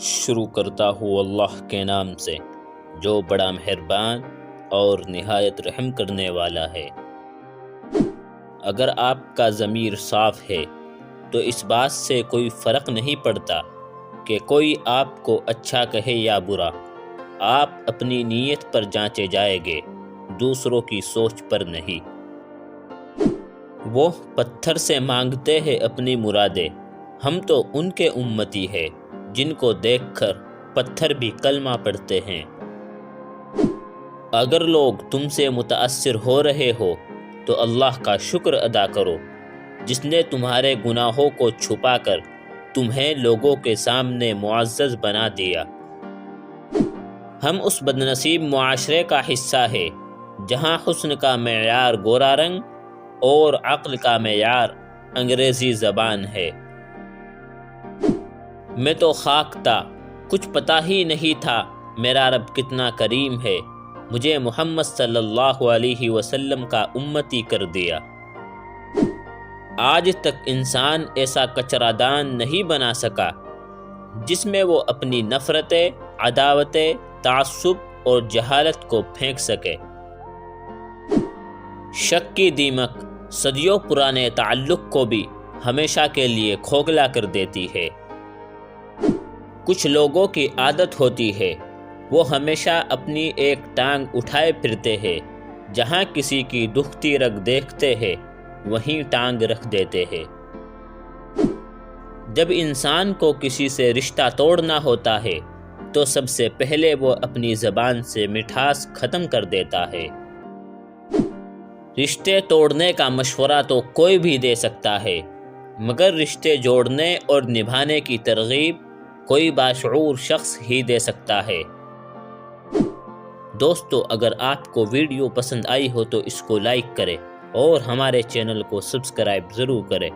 شروع کرتا ہوں اللہ کے نام سے جو بڑا مہربان اور نہایت رحم کرنے والا ہے۔ اگر آپ کا ضمیر صاف ہے تو اس بات سے کوئی فرق نہیں پڑتا کہ کوئی آپ کو اچھا کہے یا برا۔ آپ اپنی نیت پر جانچے جائیں گے، دوسروں کی سوچ پر نہیں۔ وہ پتھر سے مانگتے ہیں اپنی مرادیں، ہم تو ان کے امتی ہیں جن کو دیکھ کر پتھر بھی کلمہ پڑھتے ہیں۔ اگر لوگ تم سے متاثر ہو رہے ہو تو اللہ کا شکر ادا کرو جس نے تمہارے گناہوں کو چھپا کر تمہیں لوگوں کے سامنے معزز بنا دیا۔ ہم اس بدنصیب معاشرے کا حصہ ہے جہاں حسن کا معیار گورا رنگ اور عقل کا معیار انگریزی زبان ہے۔ میں تو خاک تھا، کچھ پتہ ہی نہیں تھا میرا رب کتنا کریم ہے، مجھے محمد صلی اللہ علیہ وسلم کا امتی کر دیا۔ آج تک انسان ایسا کچرا دان نہیں بنا سکا جس میں وہ اپنی نفرتیں، عداوتیں، تعصب اور جہالت کو پھینک سکے۔ شک کی دیمک صدیوں پرانے تعلق کو بھی ہمیشہ کے لیے کھوکھلا کر دیتی ہے۔ کچھ لوگوں کی عادت ہوتی ہے، وہ ہمیشہ اپنی ایک ٹانگ اٹھائے پھرتے ہیں، جہاں کسی کی دکھتی رگ دیکھتے ہیں وہیں ٹانگ رکھ دیتے ہیں۔ جب انسان کو کسی سے رشتہ توڑنا ہوتا ہے تو سب سے پہلے وہ اپنی زبان سے مٹھاس ختم کر دیتا ہے۔ رشتے توڑنے کا مشورہ تو کوئی بھی دے سکتا ہے، مگر رشتے جوڑنے اور نبھانے کی ترغیب کوئی باشعور شخص ہی دے سکتا ہے۔ دوستو، اگر آپ کو ویڈیو پسند آئی ہو تو اس کو لائک کریں اور ہمارے چینل کو سبسکرائب ضرور کریں۔